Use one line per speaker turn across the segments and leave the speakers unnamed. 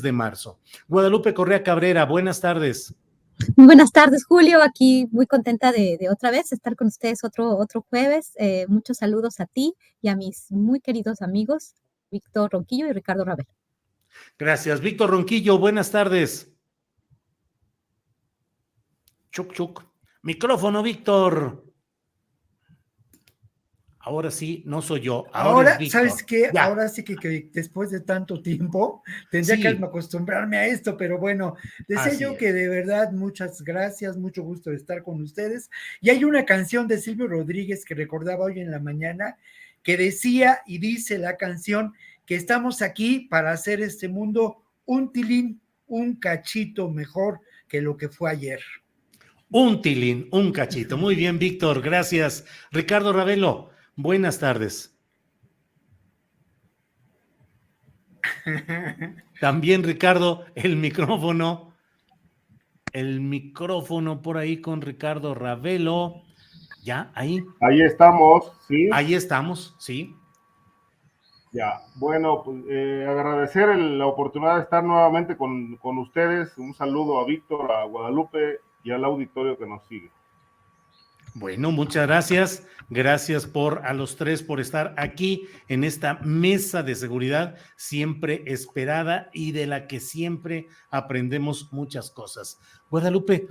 de marzo. Guadalupe Correa Cabrera, buenas tardes.
Muy buenas tardes, Julio. Aquí muy contenta de otra vez estar con ustedes otro jueves. Muchos saludos a ti y a mis muy queridos amigos, Víctor Ronquillo y Ricardo Ravel.
Gracias. Víctor Ronquillo, buenas tardes. Chuc, chuc. Micrófono, Víctor. Ahora sí, no soy yo. Ahora es Víctor.
¿Sabes qué?
Ya.
Ahora sí que después de tanto tiempo tendría que acostumbrarme a esto, pero bueno, deseo yo que de verdad muchas gracias, mucho gusto de estar con ustedes. Y hay una canción de Silvio Rodríguez que recordaba hoy en la mañana que decía y dice la canción que estamos aquí para hacer este mundo un tilín, un cachito mejor que lo que fue ayer.
Un tilín, un cachito. Muy bien, Víctor, gracias. Ricardo Ravelo, buenas tardes. También, Ricardo, el micrófono por ahí con Ricardo Ravelo. Ya, ahí.
Ahí estamos, ¿sí?
Ahí estamos, sí.
Ya, bueno, pues agradecer la oportunidad de estar nuevamente con ustedes. Un saludo a Víctor, a Guadalupe y al auditorio que nos sigue.
Bueno, muchas gracias. Gracias a los tres por estar aquí en esta mesa de seguridad siempre esperada y de la que siempre aprendemos muchas cosas. Guadalupe,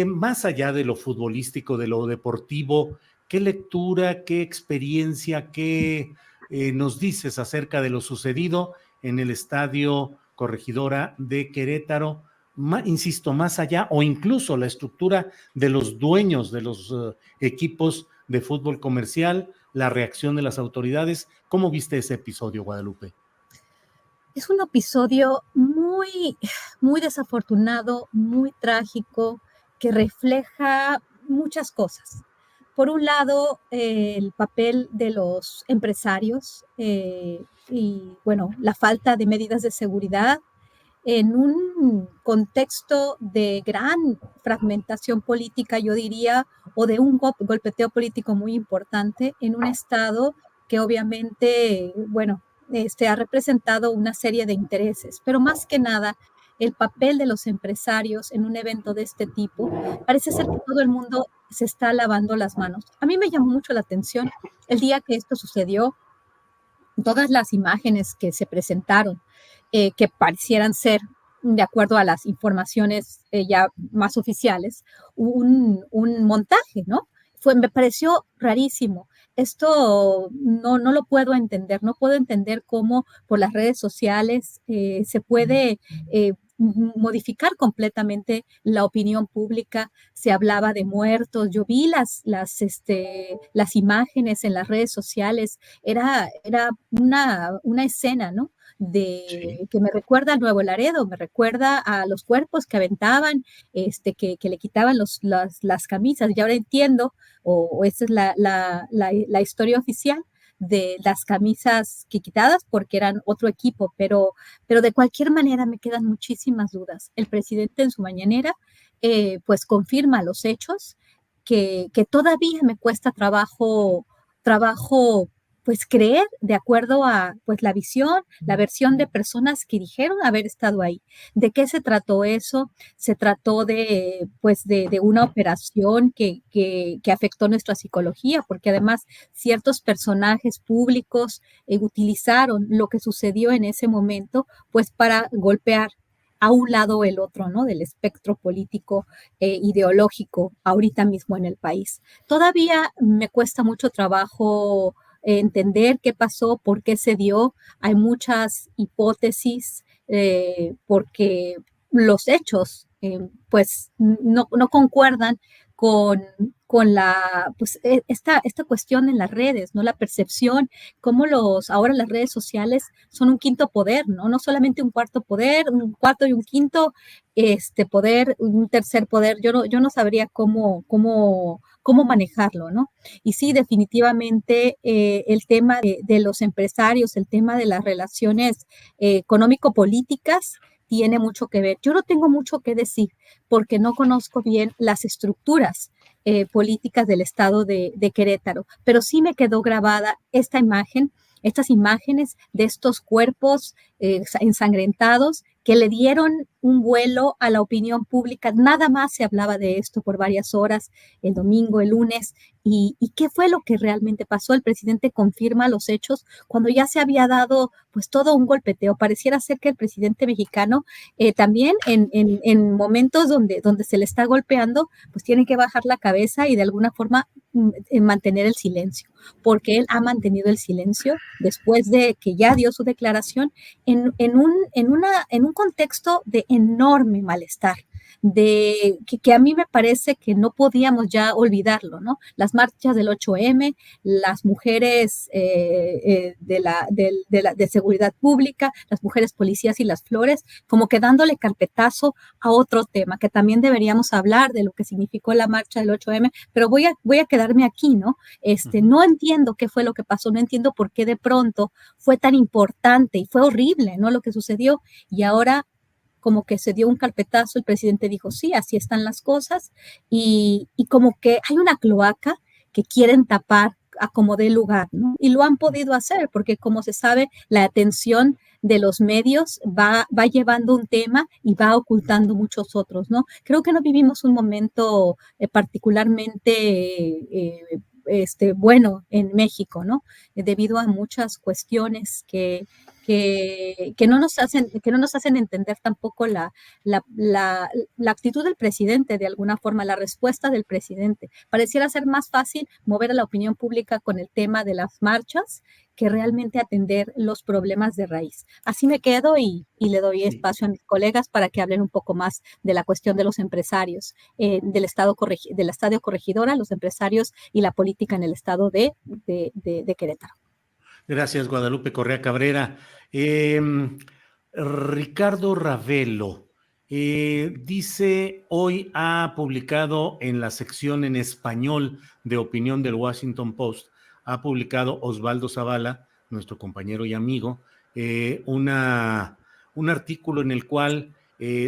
más allá de lo futbolístico, de lo deportivo, ¿qué lectura, qué experiencia, qué nos dices acerca de lo sucedido en el Estadio Corregidora de Querétaro? Insisto, más allá o incluso la estructura de los dueños de los equipos de fútbol comercial, la reacción de las autoridades. ¿Cómo viste ese episodio, Guadalupe?
Es un episodio muy, muy desafortunado, muy trágico, que refleja muchas cosas. Por un lado, el papel de los empresarios y, bueno, la falta de medidas de seguridad en un contexto de gran fragmentación política, yo diría, o de un golpeteo político muy importante en un estado que obviamente, bueno, ha representado una serie de intereses, pero más que nada, el papel de los empresarios en un evento de este tipo, parece ser que todo el mundo se está lavando las manos. A mí me llamó mucho la atención el día que esto sucedió, todas las imágenes que se presentaron, que parecieran ser, de acuerdo a las informaciones ya más oficiales, un montaje, ¿no? Me pareció rarísimo. Esto no lo puedo entender. No puedo entender cómo por las redes sociales se puede modificar completamente la opinión pública. Se hablaba de muertos. Yo vi las imágenes en las redes sociales. Era una escena, ¿no? Que me recuerda al Nuevo Laredo, me recuerda a los cuerpos que aventaban, que le quitaban las camisas. Y ahora entiendo, o esta es la historia oficial de las camisas que quitadas porque eran otro equipo, pero de cualquier manera me quedan muchísimas dudas. El presidente en su mañanera pues confirma los hechos que todavía me cuesta trabajo pues creer de acuerdo a pues la visión, la versión de personas que dijeron haber estado ahí. ¿De qué se trató eso? Se trató de una operación que afectó nuestra psicología, porque además ciertos personajes públicos utilizaron lo que sucedió en ese momento pues para golpear a un lado o el otro, ¿no? Del espectro político ideológico ahorita mismo en el país. Todavía me cuesta mucho trabajo entender qué pasó, por qué se dio. Hay muchas hipótesis porque los hechos pues no concuerdan con esta cuestión en las redes, ¿no? La percepción, cómo ahora las redes sociales son un quinto poder, ¿no? No solamente un cuarto poder, un cuarto y un quinto poder, un tercer poder. Yo no sabría cómo manejarlo, ¿no? Y sí, definitivamente el tema de los empresarios, el tema de las relaciones económico-políticas tiene mucho que ver. Yo no tengo mucho que decir porque no conozco bien las estructuras políticas del estado de Querétaro, pero sí me quedó grabada estas imágenes de estos cuerpos ensangrentados que le dieron un vuelo a la opinión pública. Nada más se hablaba de esto por varias horas, el domingo, el lunes. ¿Y qué fue lo que realmente pasó? El presidente confirma los hechos cuando ya se había dado pues todo un golpeteo. Pareciera ser que el presidente mexicano también en momentos donde se le está golpeando, pues tiene que bajar la cabeza y de alguna forma mantener el silencio, porque él ha mantenido el silencio después de que ya dio su declaración en un contexto de enorme malestar, de que a mí me parece que no podíamos ya olvidarlo, ¿no? Las marchas del 8M, las mujeres de seguridad pública, las mujeres policías y las flores, como que dándole carpetazo a otro tema, que también deberíamos hablar de lo que significó la marcha del 8M, pero voy a quedarme aquí, ¿no? No entiendo qué fue lo que pasó, no entiendo por qué de pronto fue tan importante y fue horrible, ¿no? Lo que sucedió, y ahora como que se dio un carpetazo, el presidente dijo, sí, así están las cosas, y como que hay una cloaca que quieren tapar a como dé lugar, ¿no? Y lo han podido hacer, porque como se sabe, la atención de los medios va llevando un tema y va ocultando muchos otros, ¿no? Creo que no vivimos un momento particularmente bueno en México, ¿no? Debido a muchas cuestiones que no nos hacen entender tampoco la actitud del presidente, de alguna forma, la respuesta del presidente. Pareciera ser más fácil mover a la opinión pública con el tema de las marchas que realmente atender los problemas de raíz. Así me quedo y le doy espacio a mis colegas para que hablen un poco más de la cuestión de los empresarios, del Estado Corregidora, los empresarios y la política en el estado de Querétaro.
Gracias, Guadalupe Correa Cabrera. Ricardo Ravelo dice, hoy ha publicado en la sección en español de opinión del Washington Post, ha publicado Osvaldo Zavala, nuestro compañero y amigo, un artículo en el cual,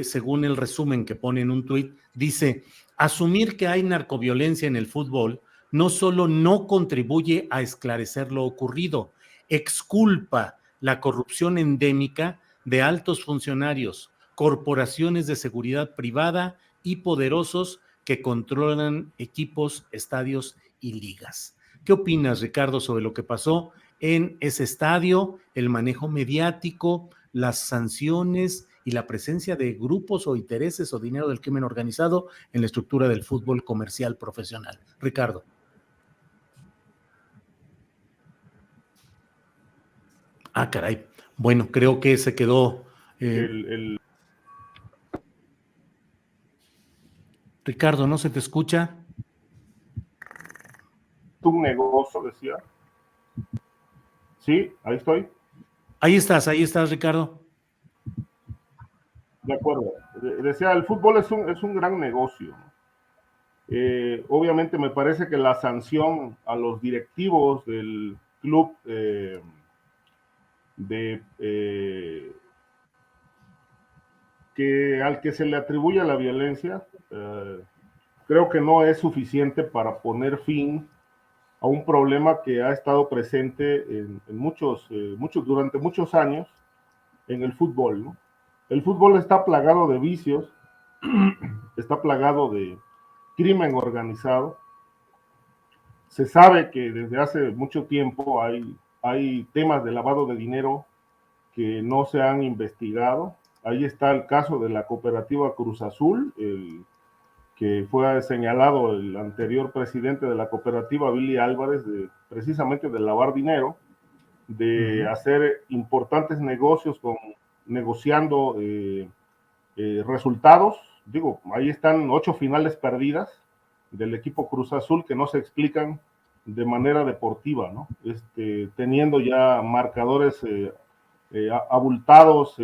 según el resumen que pone en un tuit, dice, asumir que hay narcoviolencia en el fútbol no solo no contribuye a esclarecer lo ocurrido, exculpa la corrupción endémica de altos funcionarios, corporaciones de seguridad privada y poderosos que controlan equipos, estadios y ligas. ¿Qué opinas, Ricardo, sobre lo que pasó en ese estadio, el manejo mediático, las sanciones y la presencia de grupos o intereses o dinero del crimen organizado en la estructura del fútbol comercial profesional? Ricardo. Ah, caray. Bueno, creo que se quedó. Ricardo, ¿no se te escucha?
Un negocio, decía. Sí, ahí estoy.
Ahí estás, Ricardo.
De acuerdo. Decía, el fútbol es un gran negocio. Obviamente me parece que la sanción a los directivos del club al que se le atribuye la violencia, creo que no es suficiente para poner fin a un problema que ha estado presente durante muchos años en el fútbol, ¿no? El fútbol está plagado de vicios, está plagado de crimen organizado. Se sabe que desde hace mucho tiempo hay temas de lavado de dinero que no se han investigado. Ahí está el caso de la cooperativa Cruz Azul, que fue señalado el anterior presidente de la cooperativa, Billy Álvarez, precisamente de lavar dinero, de hacer importantes negocios negociando resultados. Digo, ahí están 8 finales perdidas del equipo Cruz Azul que no se explican de manera deportiva, ¿no? Teniendo ya marcadores abultados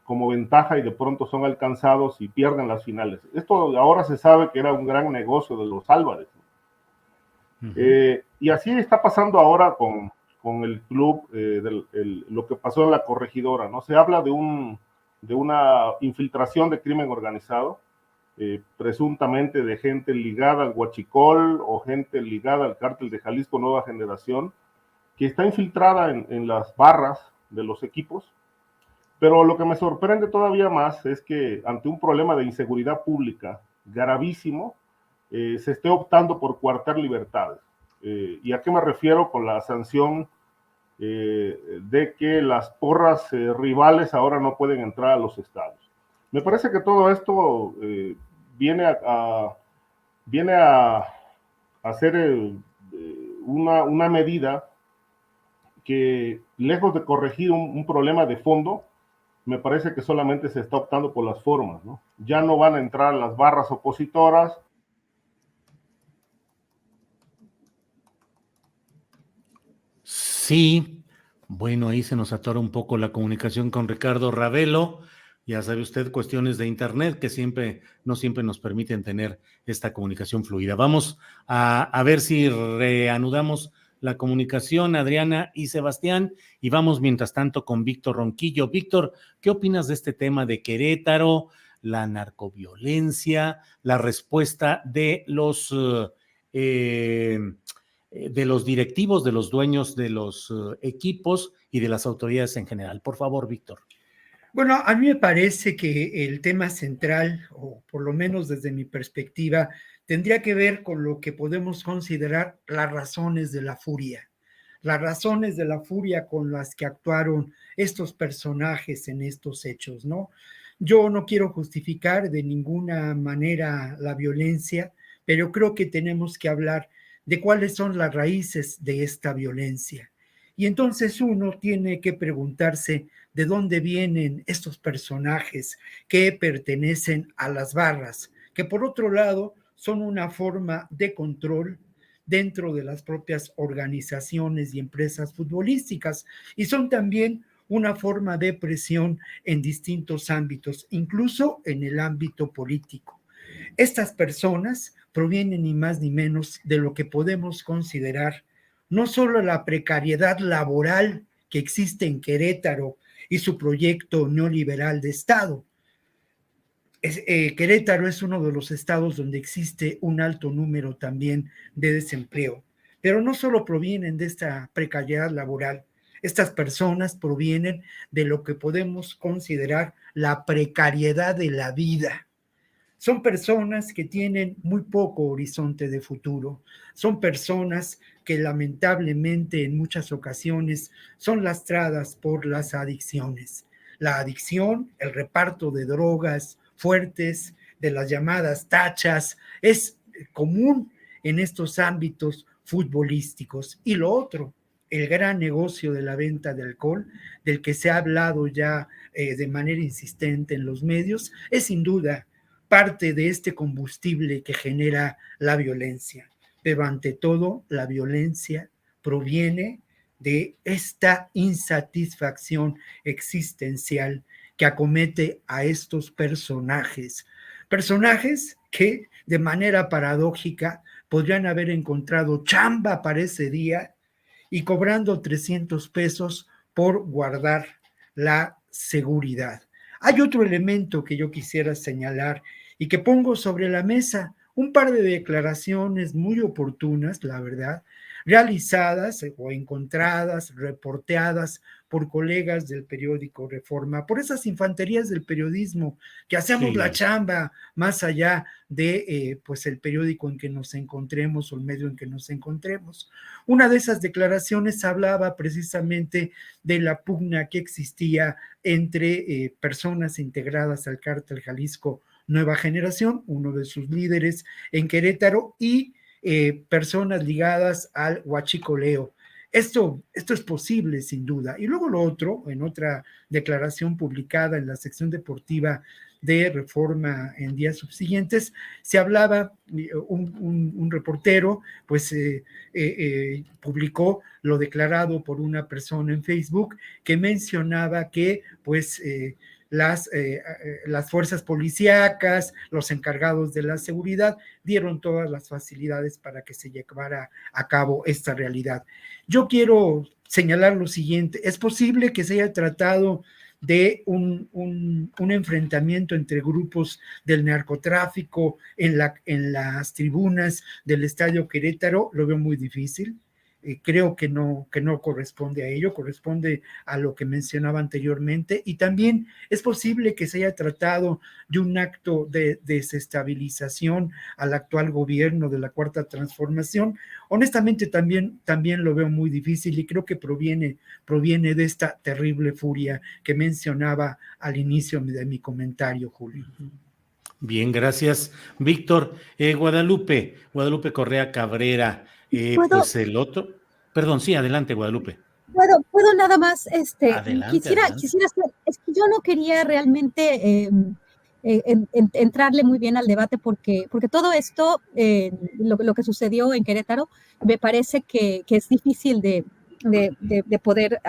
como ventaja y de pronto son alcanzados y pierden las finales. Esto ahora se sabe que era un gran negocio de los Álvarez, ¿no? Y así está pasando ahora con el club, lo que pasó en la Corregidora, ¿no? Se habla de una infiltración de crimen organizado, presuntamente de gente ligada al Huachicol o gente ligada al Cártel de Jalisco Nueva Generación, que está infiltrada en las barras de los equipos, Pero lo que me sorprende todavía más es que ante un problema de inseguridad pública gravísimo, se esté optando por coartar libertades. ¿Y a qué me refiero con la sanción de que las porras rivales ahora no pueden entrar a los estadios? Me parece que todo esto viene a hacer una medida que, lejos de corregir un problema de fondo, me parece que solamente se está optando por las formas, ¿no? Ya no van a entrar las barras opositoras.
Sí, bueno, ahí se nos atora un poco la comunicación con Ricardo Ravelo. Ya sabe usted, cuestiones de internet que no siempre nos permiten tener esta comunicación fluida. Vamos a ver si reanudamos la comunicación, Adriana y Sebastián, y vamos mientras tanto con Víctor Ronquillo. Víctor, ¿qué opinas de este tema de Querétaro, la narcoviolencia, la respuesta de los directivos, de los dueños de los equipos y de las autoridades en general? Por favor, Víctor.
Bueno, a mí me parece que el tema central, o por lo menos desde mi perspectiva, tendría que ver con lo que podemos considerar las razones de la furia. Las razones de la furia con las que actuaron estos personajes en estos hechos, ¿no? Yo no quiero justificar de ninguna manera la violencia, pero creo que tenemos que hablar de cuáles son las raíces de esta violencia. Y entonces uno tiene que preguntarse de dónde vienen estos personajes que pertenecen a las barras, que por otro lado son una forma de control dentro de las propias organizaciones y empresas futbolísticas, y son también una forma de presión en distintos ámbitos, incluso en el ámbito político. Estas personas provienen ni más ni menos de lo que podemos considerar no solo la precariedad laboral que existe en Querétaro y su proyecto neoliberal de Estado. Querétaro es uno de los estados donde existe un alto número también de desempleo, pero no solo provienen de esta precariedad laboral, estas personas provienen de lo que podemos considerar la precariedad de la vida. Son personas que tienen muy poco horizonte de futuro, son personas que lamentablemente en muchas ocasiones son lastradas por las adicciones. La adicción, el reparto de drogas fuertes, de las llamadas tachas, es común en estos ámbitos futbolísticos. Y lo otro, el gran negocio de la venta de alcohol, del que se ha hablado ya de manera insistente en los medios, es sin duda parte de este combustible que genera la violencia. Pero ante todo, la violencia proviene de esta insatisfacción existencial que acomete a estos personajes. Personajes que de manera paradójica podrían haber encontrado chamba para ese día y cobrando 300 pesos por guardar la seguridad. Hay otro elemento que yo quisiera señalar y que pongo sobre la mesa, un par de declaraciones muy oportunas, la verdad, realizadas o encontradas, reporteadas por colegas del periódico Reforma, por esas infanterías del periodismo que hacemos la chamba más allá de pues el periódico en que nos encontremos o el medio en que nos encontremos. Una de esas declaraciones hablaba precisamente de la pugna que existía entre personas integradas al Cártel Jalisco Nueva Generación, uno de sus líderes en Querétaro, y personas ligadas al huachicoleo. Esto es posible, sin duda. Y luego lo otro, en otra declaración publicada en la sección deportiva de Reforma en días subsiguientes, se hablaba, un reportero, pues publicó lo declarado por una persona en Facebook que mencionaba que, pues, las fuerzas policíacas, los encargados de la seguridad, dieron todas las facilidades para que se llevara a cabo esta realidad. Yo quiero señalar lo siguiente: es posible que se haya tratado de un enfrentamiento entre grupos del narcotráfico en las tribunas del Estadio Querétaro. Lo veo muy difícil. creo que no corresponde a ello, corresponde a lo que mencionaba anteriormente, y también es posible que se haya tratado de un acto de desestabilización al actual gobierno de la Cuarta Transformación. Honestamente también lo veo muy difícil, y creo que proviene de esta terrible furia que mencionaba al inicio de mi comentario, Julio.
Bien, gracias, Víctor. Guadalupe Correa Cabrera,
¿Puedo,
pues el otro, perdón, sí, adelante, Guadalupe.
puedo nada más,
Adelante, adelante.
quisiera hacer, es que yo no quería realmente entrarle muy bien al debate porque todo esto, lo que sucedió en Querétaro, me parece que es difícil de poder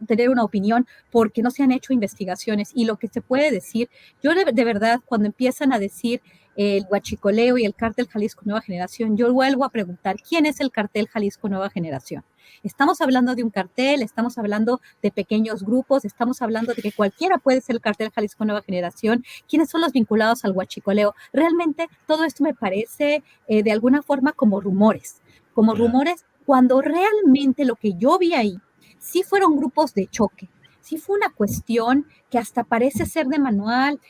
tener una opinión porque no se han hecho investigaciones, y lo que se puede decir, yo de verdad, cuando empiezan a decir el huachicoleo y el cártel Jalisco Nueva Generación, yo vuelvo a preguntar, ¿quién es el cartel Jalisco Nueva Generación? Estamos hablando de un cartel, estamos hablando de pequeños grupos, estamos hablando de que cualquiera puede ser el cartel Jalisco Nueva Generación. ¿Quiénes son los vinculados al huachicoleo? Realmente todo esto me parece de alguna forma como rumores, cuando realmente lo que yo vi ahí sí fueron grupos de choque. Sí fue una cuestión que hasta parece ser de manual,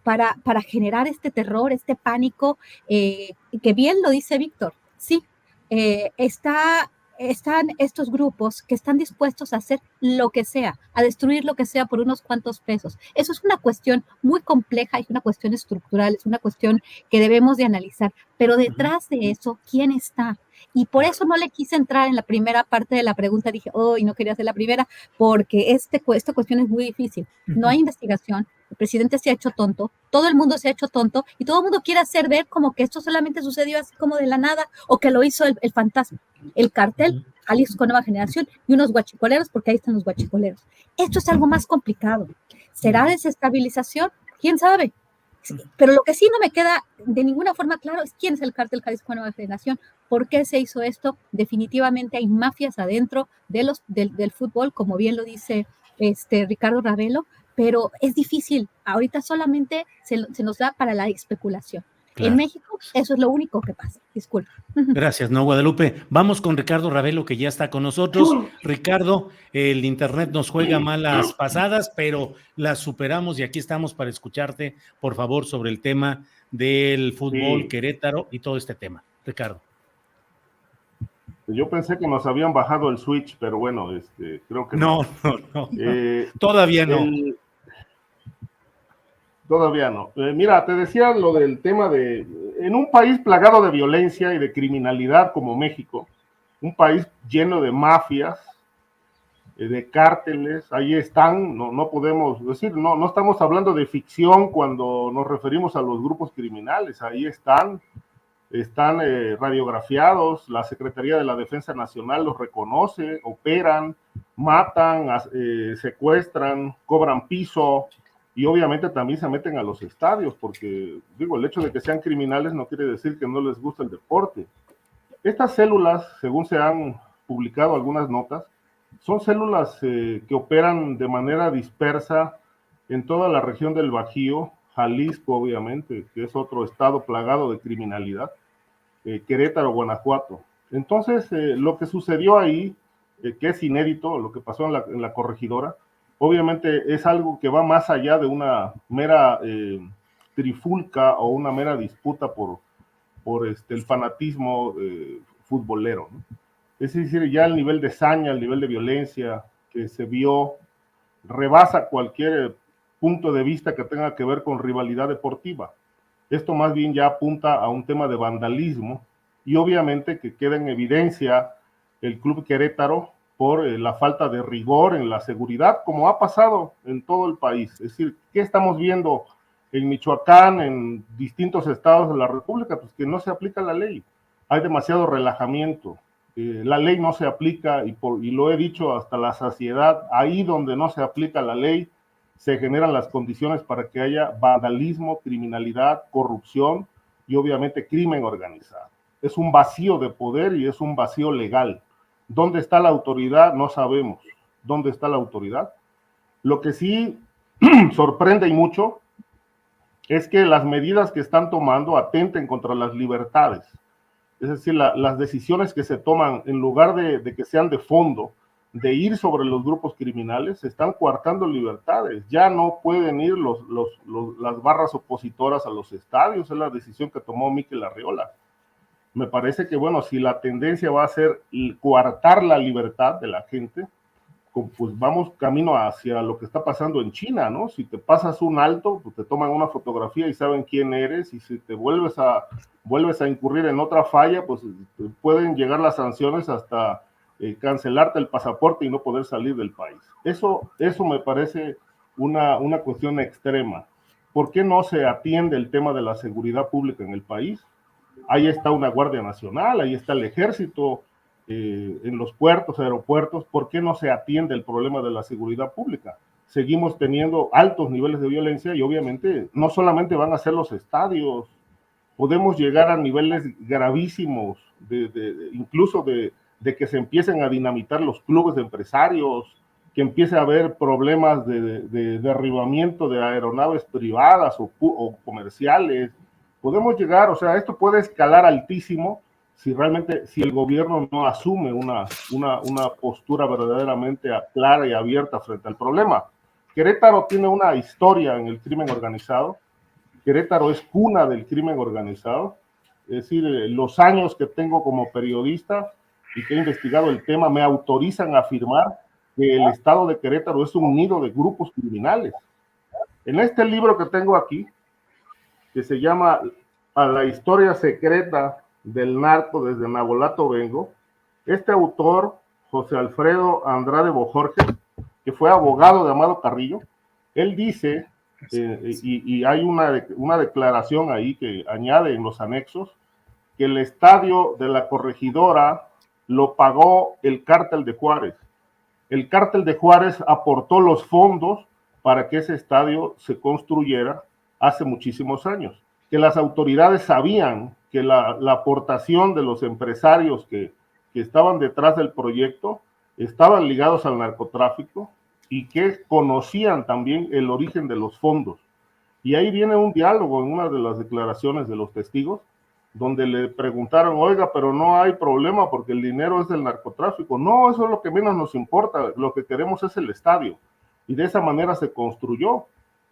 para generar este terror, este pánico, que bien lo dice Víctor, sí, están estos grupos que están dispuestos a hacer lo que sea, a destruir lo que sea por unos cuantos pesos. Eso es una cuestión muy compleja, es una cuestión estructural, es una cuestión que debemos de analizar, pero detrás de eso, ¿quién está? Y por eso no le quise entrar en la primera parte de la pregunta, dije, no quería hacer la primera, porque esta cuestión es muy difícil. No hay investigación, el presidente se ha hecho tonto, todo el mundo se ha hecho tonto, y todo el mundo quiere hacer ver como que esto solamente sucedió así como de la nada, o que lo hizo el fantasma, el cartel Jalisco Nueva Generación y unos guachicoleros, porque ahí están los guachicoleros. Esto es algo más complicado. ¿Será desestabilización? ¿Quién sabe? Pero lo que sí no me queda de ninguna forma claro es quién es el cártel Jalisco Nueva Generación, por qué se hizo esto. Definitivamente hay mafias adentro del fútbol, como bien lo dice Ricardo Ravelo, pero es difícil. Ahorita solamente se nos da para la especulación. Claro. En México eso es lo único que pasa. Disculpa.
Gracias, no, Guadalupe. Vamos con Ricardo Ravelo, que ya está con nosotros. Ricardo, el internet nos juega malas pasadas, pero las superamos y aquí estamos para escucharte, por favor, sobre el tema del fútbol, Querétaro y todo este tema. Ricardo.
Yo pensé que nos habían bajado el switch, pero bueno, creo que
no. Todavía no.
Todavía no. Mira, te decía lo del tema en un país plagado de violencia y de criminalidad como México, un país lleno de mafias, de cárteles, ahí están, no podemos decir, no estamos hablando de ficción cuando nos referimos a los grupos criminales, ahí están radiografiados, la Secretaría de la Defensa Nacional los reconoce, operan, matan, secuestran, cobran piso, y obviamente también se meten a los estadios, porque, el hecho de que sean criminales no quiere decir que no les gusta el deporte. Estas células, según se han publicado algunas notas, son células que operan de manera dispersa en toda la región del Bajío, Jalisco, obviamente, que es otro estado plagado de criminalidad, Querétaro, Guanajuato. Entonces, lo que sucedió ahí, que es inédito, lo que pasó en la corregidora, obviamente es algo que va más allá de una mera trifulca o una mera disputa por el fanatismo futbolero, ¿no? Es decir, ya el nivel de saña, el nivel de violencia que se vio rebasa cualquier punto de vista que tenga que ver con rivalidad deportiva. Esto más bien ya apunta a un tema de vandalismo y obviamente que queda en evidencia el Club Querétaro por la falta de rigor en la seguridad, como ha pasado en todo el país. Es decir, ¿qué estamos viendo en Michoacán, en distintos estados de la República? Pues que no se aplica la ley. Hay demasiado relajamiento. La ley no se aplica y lo he dicho hasta la saciedad. Ahí donde no se aplica la ley, se generan las condiciones para que haya vandalismo, criminalidad, corrupción y obviamente crimen organizado. Es un vacío de poder y es un vacío legal. ¿Dónde está la autoridad? No sabemos. ¿Dónde está la autoridad? Lo que sí sorprende y mucho es que las medidas que están tomando atenten contra las libertades. Es decir, las decisiones que se toman, en lugar de que sean de fondo, de ir sobre los grupos criminales, se están coartando libertades. Ya no pueden ir las barras opositoras a los estadios, es la decisión que tomó Mikel Arriola. Me parece que, bueno, si la tendencia va a ser coartar la libertad de la gente, pues vamos camino hacia lo que está pasando en China, ¿no? Si te pasas un alto, pues te toman una fotografía y saben quién eres, y si te vuelves a incurrir en otra falla, pues pueden llegar las sanciones hasta cancelarte el pasaporte y no poder salir del país. Eso me parece una cuestión extrema. ¿Por qué no se atiende el tema de la seguridad pública en el país? Ahí está una Guardia Nacional, ahí está el Ejército, en los puertos, aeropuertos. ¿Por qué no se atiende el problema de la seguridad pública? Seguimos teniendo altos niveles de violencia y obviamente no solamente van a ser los estadios, podemos llegar a niveles gravísimos, incluso de que se empiecen a dinamitar los clubes de empresarios, que empiece a haber problemas de derribamiento de aeronaves privadas o comerciales. Podemos llegar, o sea, esto puede escalar altísimo si el gobierno no asume una postura verdaderamente clara y abierta frente al problema. Querétaro tiene una historia en el crimen organizado. Querétaro es cuna del crimen organizado. Es decir, los años que tengo como periodista y que he investigado el tema me autorizan a afirmar que el estado de Querétaro es un nido de grupos criminales. En este libro que tengo aquí, que se llama A la historia secreta del narco desde Nabolato Vengo, este autor, José Alfredo Andrade Bojorges, que fue abogado de Amado Carrillo, él dice, y hay una declaración ahí que añade en los anexos, que el estadio de la Corregidora lo pagó el Cártel de Juárez. El Cártel de Juárez aportó los fondos para que ese estadio se construyera hace muchísimos años, que las autoridades sabían que la aportación de los empresarios que estaban detrás del proyecto estaban ligados al narcotráfico y que conocían también el origen de los fondos. Y ahí viene un diálogo en una de las declaraciones de los testigos, donde le preguntaron, oiga, pero no hay problema porque el dinero es del narcotráfico. No, eso es lo que menos nos importa, lo que queremos es el estadio. Y de esa manera se construyó,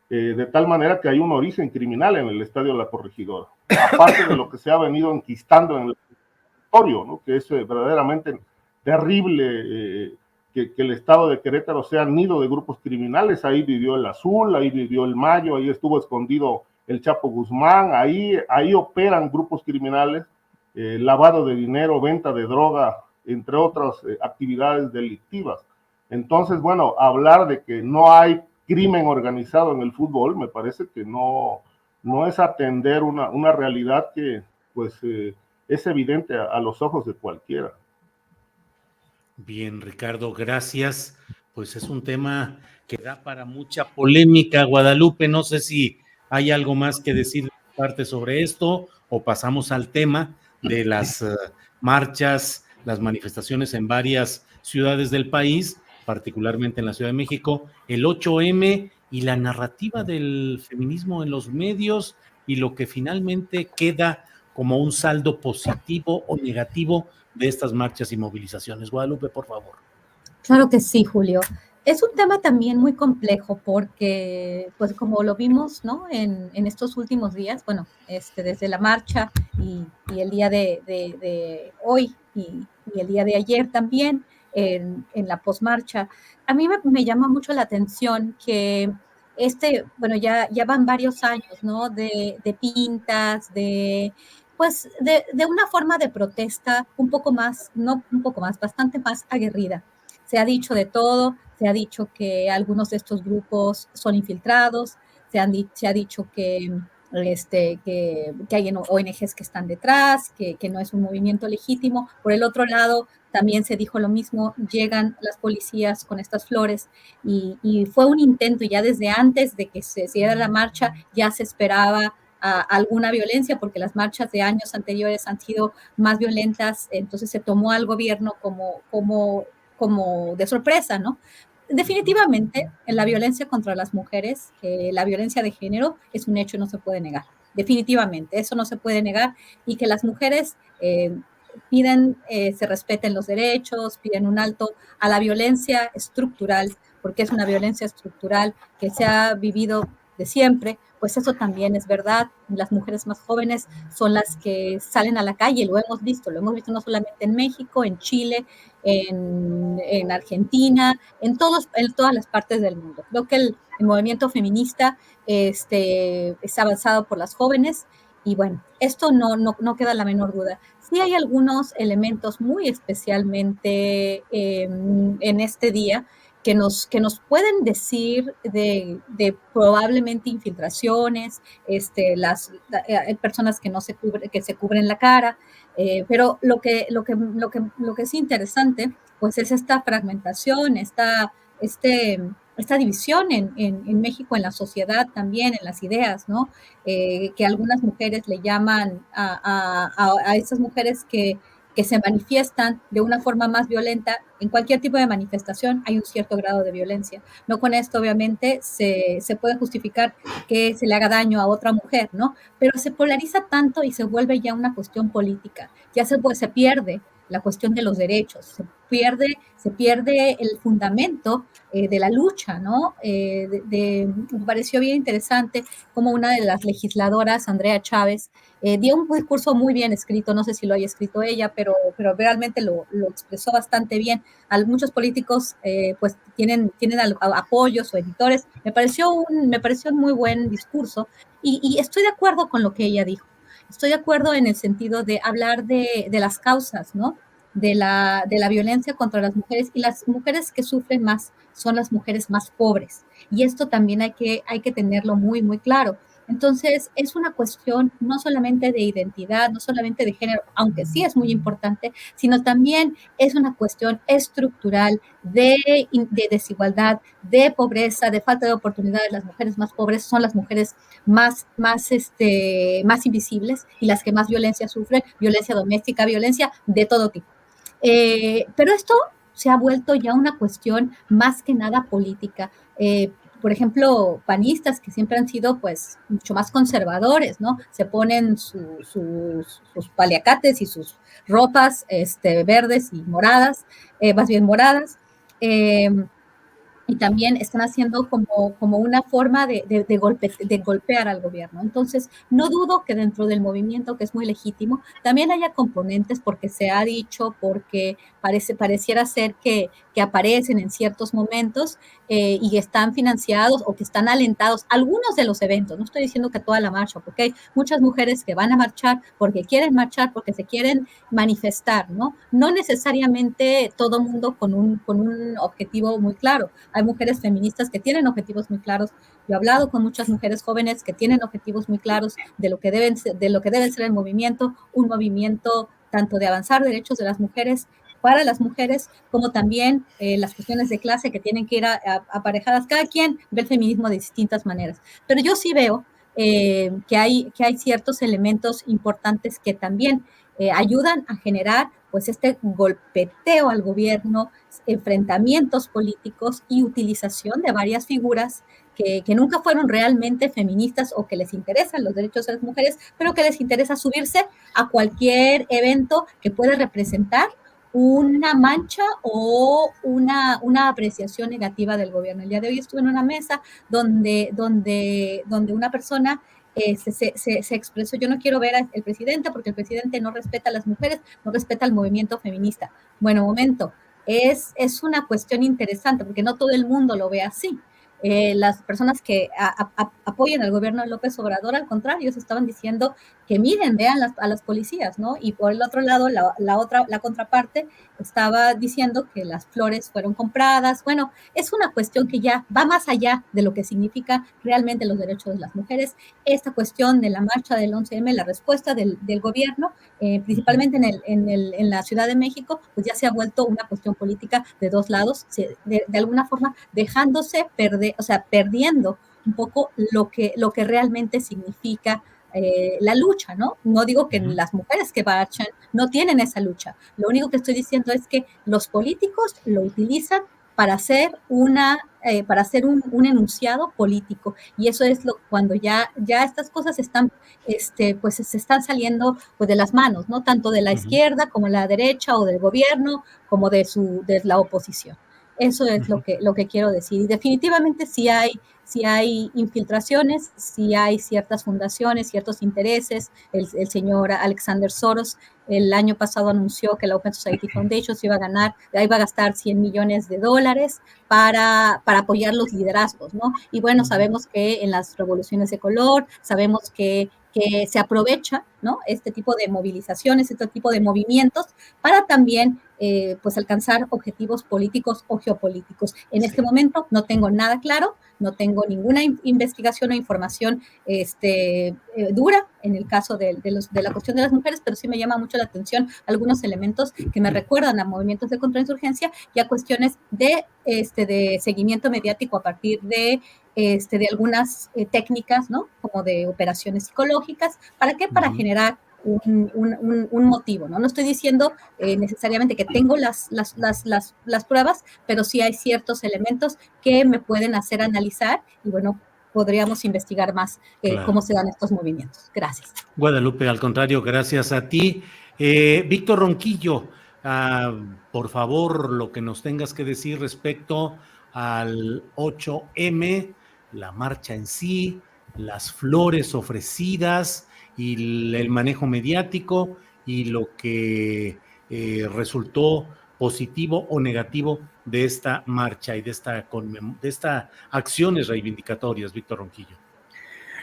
de tal manera que hay un origen criminal en el estadio de la Corregidora, aparte de lo que se ha venido enquistando en el territorio, ¿no? Que es verdaderamente terrible que el estado de Querétaro sea nido de grupos criminales. Ahí vivió el Azul, ahí vivió el Mayo, ahí estuvo escondido el Chapo Guzmán, ahí operan grupos criminales, lavado de dinero, venta de droga, entre otras actividades delictivas. Entonces, bueno, hablar de que no hay crimen organizado en el fútbol, me parece que no es atender una realidad que pues es evidente a los ojos de cualquiera.
Bien, Ricardo, gracias. Pues es un tema que da para mucha polémica. Guadalupe, no sé si hay algo más que decir de tu parte sobre esto o pasamos al tema de las marchas, las manifestaciones en varias ciudades del país, particularmente en la Ciudad de México, el 8M y la narrativa del feminismo en los medios y lo que finalmente queda como un saldo positivo o negativo de estas marchas y movilizaciones. Guadalupe, por favor.
Claro que sí, Julio. Es un tema también muy complejo porque, pues como lo vimos, ¿no? En estos últimos días, bueno, desde la marcha y el día de hoy y el día de ayer también, en la posmarcha, a mí me llama mucho la atención que bueno, ya van varios años, ¿no? De pintas, pues de una forma de protesta un poco más, no un poco más, bastante más aguerrida. Se ha dicho de todo, se ha dicho que algunos de estos grupos son infiltrados, se ha dicho que hay ONGs que están detrás, que no es un movimiento legítimo. Por el otro lado, también se dijo lo mismo, llegan las policías con estas flores y fue un intento, ya desde antes de que se hiciera la marcha, ya se esperaba alguna violencia, porque las marchas de años anteriores han sido más violentas, entonces se tomó al gobierno como de sorpresa, ¿no? Definitivamente, la violencia contra las mujeres, la violencia de género, es un hecho y no se puede negar. definitivamente, eso no se puede negar, y que las mujeres piden se respeten los derechos, piden un alto a la violencia estructural, porque es una violencia estructural que se ha vivido de siempre, pues eso también es verdad. Las mujeres más jóvenes son las que salen a la calle, lo hemos visto no solamente en México, en Chile, en Argentina, en todas las partes del mundo. Creo que el movimiento feminista es avanzado por las jóvenes, y bueno, esto no queda la menor duda. Sí hay algunos elementos muy especialmente en este día que nos pueden decir de probablemente infiltraciones, hay personas que que se cubren la cara, pero lo que es interesante, pues es esta fragmentación, esta división en México, en la sociedad también, en las ideas, ¿no? Que algunas mujeres le llaman a esas mujeres que se manifiestan de una forma más violenta. En cualquier tipo de manifestación hay un cierto grado de violencia. No con esto, obviamente, se puede justificar que se le haga daño a otra mujer, ¿no? Pero se polariza tanto y se vuelve ya una cuestión política. Ya se pierde la cuestión de los derechos, se pierde el fundamento de la lucha, ¿no? Me pareció bien interesante como una de las legisladoras, Andrea Chávez, dio un discurso muy bien escrito, no sé si lo haya escrito ella, pero realmente lo expresó bastante bien. Muchos políticos pues tienen apoyos o editores. Me pareció un muy buen discurso, y estoy de acuerdo con lo que ella dijo. Estoy de acuerdo en el sentido de hablar de las causas, ¿no? De la violencia contra las mujeres, y las mujeres que sufren más son las mujeres más pobres. Y esto también hay que tenerlo muy, muy claro. Entonces, es una cuestión no solamente de identidad, no solamente de género, aunque sí es muy importante, sino también es una cuestión estructural de desigualdad, de pobreza, de falta de oportunidades. Las mujeres más pobres son las mujeres más invisibles, y las que más violencia sufren, violencia doméstica, violencia de todo tipo. Pero esto se ha vuelto ya una cuestión más que nada política. Por ejemplo, panistas que siempre han sido pues mucho más conservadores, ¿no? Se ponen sus paliacates y sus ropas verdes y moradas, más bien moradas, y también están haciendo como una forma de golpear al gobierno. Entonces, no dudo que dentro del movimiento, que es muy legítimo, también haya componentes, porque se ha dicho, porque pareciera ser que aparecen en ciertos momentos y están financiados o que están alentados algunos de los eventos. No estoy diciendo que toda la marcha, porque hay muchas mujeres que van a marchar porque quieren marchar, porque se quieren manifestar, ¿no? No necesariamente todo mundo con un objetivo muy claro. Hay mujeres feministas que tienen objetivos muy claros. Yo he hablado con muchas mujeres jóvenes que tienen objetivos muy claros de lo que debe ser el movimiento, un movimiento tanto de avanzar derechos de las mujeres para las mujeres, como también las cuestiones de clase que tienen que ir aparejadas. Cada quien ve el feminismo de distintas maneras. Pero yo sí veo que hay ciertos elementos importantes que también ayudan a generar pues este golpeteo al gobierno, enfrentamientos políticos y utilización de varias figuras que nunca fueron realmente feministas o que les interesan los derechos de las mujeres, pero que les interesa subirse a cualquier evento que puede representar una mancha o una apreciación negativa del gobierno. El día de hoy estuve en una mesa donde una persona se expresó: yo no quiero ver al presidente porque el presidente no respeta a las mujeres, no respeta al movimiento feminista. Bueno, momento, es una cuestión interesante porque no todo el mundo lo ve así. Las personas que apoyan al gobierno de López Obrador, al contrario, ellos estaban diciendo que miren, vean a las policías, ¿no? Y por el otro lado, la contraparte estaba diciendo que las flores fueron compradas. Bueno, es una cuestión que ya va más allá de lo que significa realmente los derechos de las mujeres. Esta cuestión de la marcha del 11M, la respuesta del gobierno, principalmente en la Ciudad de México, pues ya se ha vuelto una cuestión política de dos lados, de alguna forma dejándose perdiendo un poco lo que realmente significa la lucha, ¿no? No digo que las mujeres que marchan no tienen esa lucha. Lo único que estoy diciendo es que los políticos lo utilizan para hacer una para hacer un enunciado político. Y eso es cuando ya estas cosas están, pues se están saliendo pues, de las manos, ¿no? Tanto de la izquierda como la derecha o del gobierno como de la oposición. Eso es lo que quiero decir. Y definitivamente sí hay infiltraciones, sí hay ciertas fundaciones, ciertos intereses. El señor Alexander Soros el año pasado anunció que la Open Society Foundation iba a gastar $100 millones para apoyar los liderazgos, ¿no? Y bueno, sabemos que en las revoluciones de color, sabemos que se aprovecha, ¿no? Este tipo de movilizaciones, este tipo de movimientos para también pues alcanzar objetivos políticos o geopolíticos. En este momento no tengo nada claro, no tengo ninguna investigación o información dura en el caso de la cuestión de las mujeres, pero sí me llama mucho la atención algunos elementos que me recuerdan a movimientos de contrainsurgencia y a cuestiones de seguimiento mediático a partir de algunas técnicas, ¿no? Como de operaciones psicológicas. ¿Para qué? Para generar un motivo, ¿no? No estoy diciendo necesariamente que tengo las pruebas, pero sí hay ciertos elementos que me pueden hacer analizar y bueno, podríamos investigar más cómo se dan estos movimientos. Gracias.
Guadalupe, al contrario, gracias a ti. Víctor Ronquillo, por favor, lo que nos tengas que decir respecto al 8M, la marcha en sí, las flores ofrecidas y el manejo mediático y lo que resultó positivo o negativo de esta marcha y de esta acciones reivindicatorias, Víctor Ronquillo.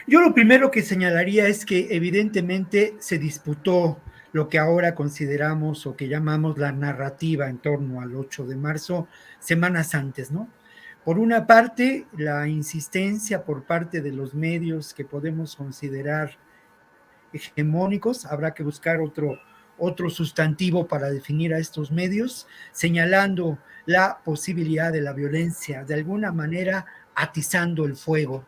Yo lo primero que señalaría es que evidentemente se disputó lo que ahora consideramos o que llamamos la narrativa en torno al 8 de marzo, semanas antes, ¿no? Por una parte, la insistencia por parte de los medios que podemos considerar hegemónicos, habrá que buscar otro sustantivo para definir a estos medios, señalando la posibilidad de la violencia, de alguna manera atizando el fuego.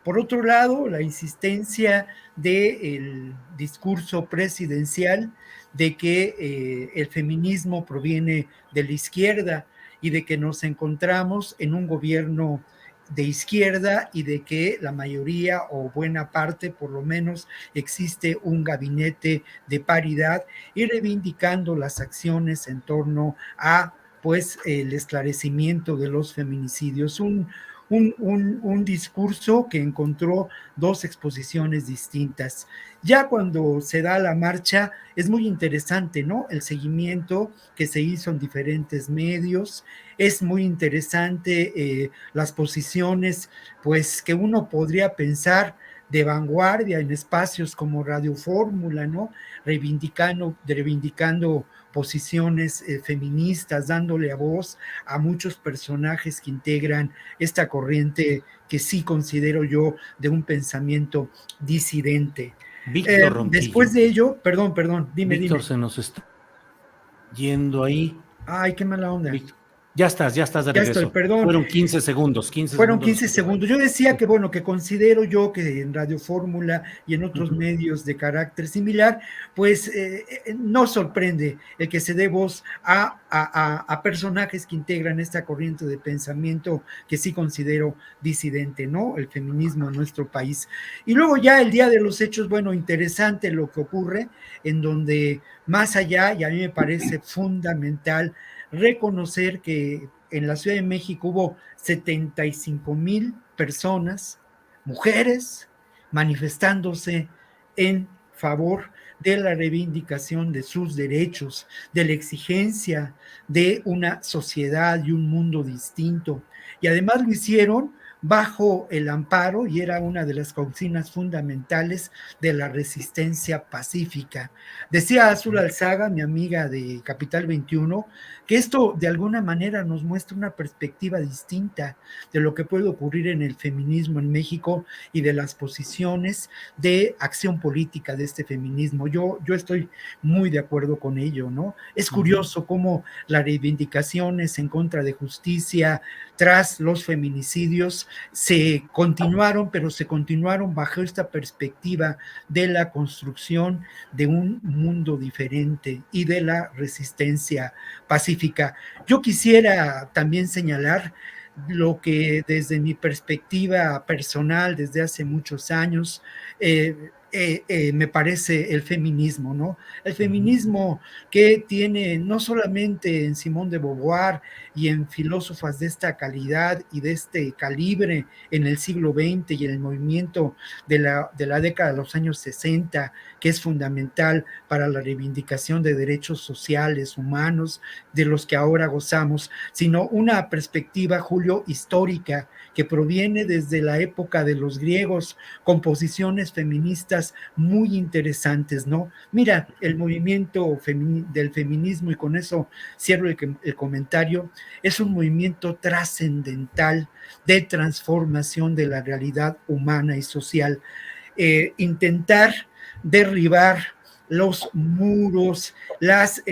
Por otro lado, la insistencia del discurso presidencial de que el feminismo proviene de la izquierda y de que nos encontramos en un gobierno de izquierda y de que la mayoría o buena parte, por lo menos, existe un gabinete de paridad y reivindicando las acciones en torno a pues el esclarecimiento de los feminicidios, un discurso que encontró dos exposiciones distintas. Ya cuando se da la marcha es muy interesante, ¿no? El seguimiento que se hizo en diferentes medios, es muy interesante las posiciones, pues que uno podría pensar de vanguardia en espacios como Radio Fórmula, ¿no? Reivindicando posiciones feministas, dándole a voz a muchos personajes que integran esta corriente que sí considero yo de un pensamiento disidente.
Víctor Ronquillo.
Después de ello, perdón, dime.
Víctor, se nos está yendo ahí.
Ay, qué mala onda.
Víctor. Ya estás de regreso.
Ya estoy, perdón.
Fueron 15 segundos.
Fueron 15 segundos. Yo decía que, bueno, que considero yo que en Radio Fórmula y en otros medios de carácter similar, pues no sorprende el que se dé voz a personajes que integran esta corriente de pensamiento que sí considero disidente, ¿no? El feminismo en nuestro país. Y luego ya el día de los hechos, bueno, interesante lo que ocurre, en donde más allá, y a mí me parece fundamental, reconocer que en la Ciudad de México hubo 75,000 personas, mujeres, manifestándose en favor de la reivindicación de sus derechos, de la exigencia de una sociedad y un mundo distinto. Y además lo hicieron bajo el amparo, y era una de las consignas fundamentales de la resistencia pacífica. Decía Azul Alzaga, mi amiga de Capital 21, que esto de alguna manera nos muestra una perspectiva distinta de lo que puede ocurrir en el feminismo en México y de las posiciones de acción política de este feminismo. Yo estoy muy de acuerdo con ello, ¿no? Es curioso cómo las reivindicaciones en contra de justicia tras los feminicidios se continuaron, pero se continuaron bajo esta perspectiva de la construcción de un mundo diferente y de la resistencia pacífica. Yo quisiera también señalar lo que desde mi perspectiva personal, desde hace muchos años, me parece el feminismo, ¿no? El feminismo que tiene no solamente en Simone de Beauvoir y en filósofas de esta calidad y de este calibre en el siglo XX y en el movimiento de la década de los años 60, que es fundamental para la reivindicación de derechos sociales, humanos, de los que ahora gozamos, sino una perspectiva, Julio, histórica, que proviene desde la época de los griegos, con posiciones feministas muy interesantes, ¿no? Mira, el movimiento del feminismo, y con eso cierro el comentario, es un movimiento trascendental de transformación de la realidad humana y social. Intentar derribar los muros, las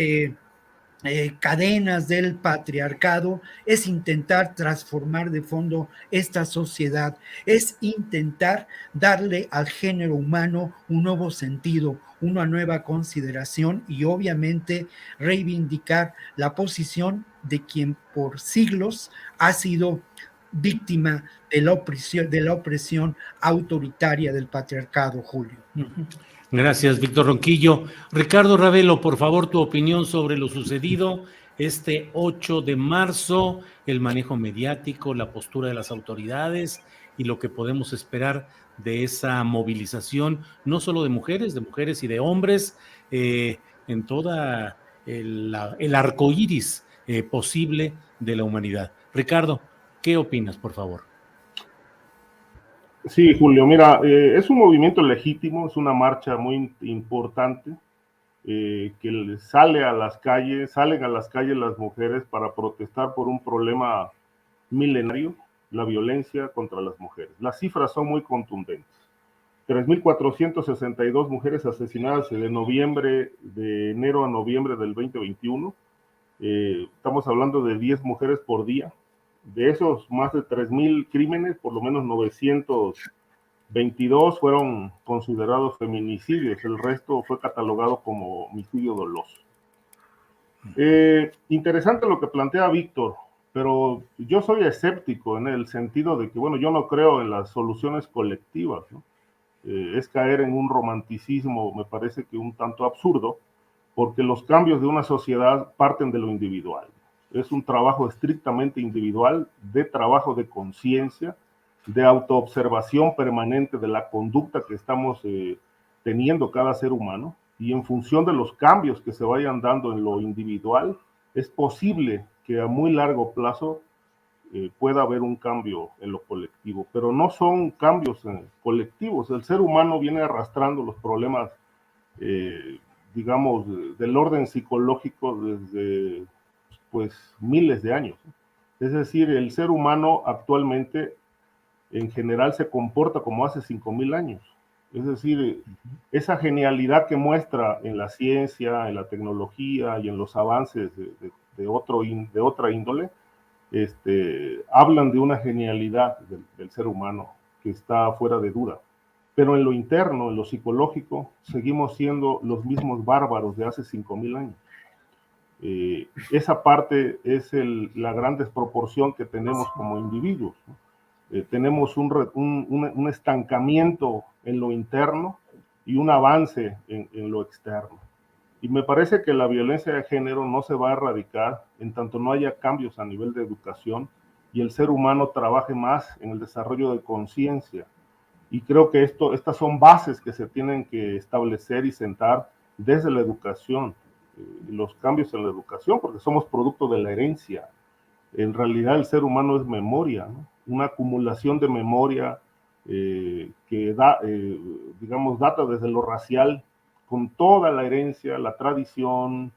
cadenas del patriarcado, es intentar transformar de fondo esta sociedad, es intentar darle al género humano un nuevo sentido, una nueva consideración y obviamente reivindicar la posición de quien por siglos ha sido víctima de la opresión autoritaria del patriarcado, Julio.
Gracias, Víctor Ronquillo. Ricardo Ravelo, por favor, tu opinión sobre lo sucedido este 8 de marzo, el manejo mediático, la postura de las autoridades y lo que podemos esperar de esa movilización, no solo de mujeres y de hombres, en toda el arco iris posible de la humanidad. Ricardo, ¿qué opinas, por favor?
Sí, Julio, mira, es un movimiento legítimo, es una marcha muy importante que salen a las calles las mujeres para protestar por un problema milenario, la violencia contra las mujeres. Las cifras son muy contundentes. 3.462 mujeres asesinadas de enero a noviembre del 2021. Estamos hablando de 10 mujeres por día. De esos más de 3.000 crímenes, por lo menos 922 fueron considerados feminicidios, el resto fue catalogado como homicidio doloso. Interesante lo que plantea Víctor, pero yo soy escéptico en el sentido de que, bueno, yo no creo en las soluciones colectivas, ¿no? Es caer en un romanticismo, me parece que un tanto absurdo, porque los cambios de una sociedad parten de lo individual. Es un trabajo estrictamente individual, de trabajo de conciencia, de autoobservación permanente de la conducta que estamos teniendo cada ser humano, y en función de los cambios que se vayan dando en lo individual, es posible que a muy largo plazo pueda haber un cambio en lo colectivo, pero no son cambios colectivos. El ser humano viene arrastrando los problemas, digamos, del orden psicológico desde pues miles de años. Es decir, el ser humano actualmente en general se comporta como hace 5,000 años. Es decir, esa genialidad que muestra en la ciencia, en la tecnología y en los avances de otra índole, hablan de una genialidad del ser humano que está fuera de duda. Pero en lo interno, en lo psicológico, seguimos siendo los mismos bárbaros de hace 5,000 años. Esa parte es la gran desproporción que tenemos como individuos, ¿no? Tenemos un estancamiento en lo interno y un avance en lo externo. Y me parece que la violencia de género no se va a erradicar en tanto no haya cambios a nivel de educación y el ser humano trabaje más en el desarrollo de conciencia. Y creo que estas son bases que se tienen que establecer y sentar desde la educación, los cambios en la educación, porque somos producto de la herencia. En realidad el ser humano es memoria, ¿no? Una acumulación de memoria que digamos, data desde lo racial, con toda la herencia, la tradición,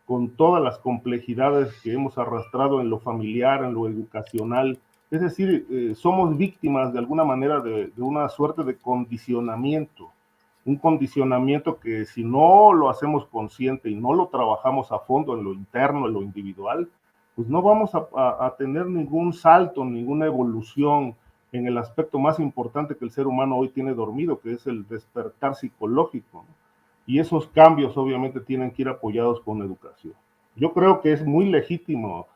con todas las complejidades que hemos arrastrado en lo familiar, en lo educacional. Es decir, somos víctimas de alguna manera de una suerte de condicionamiento, un condicionamiento que si no lo hacemos consciente y no lo trabajamos a fondo en lo interno, en lo individual, pues no vamos a tener ningún salto, ninguna evolución en el aspecto más importante que el ser humano hoy tiene dormido, que es el despertar psicológico, ¿no? Y esos cambios obviamente tienen que ir apoyados con educación. Yo creo que es muy legítimo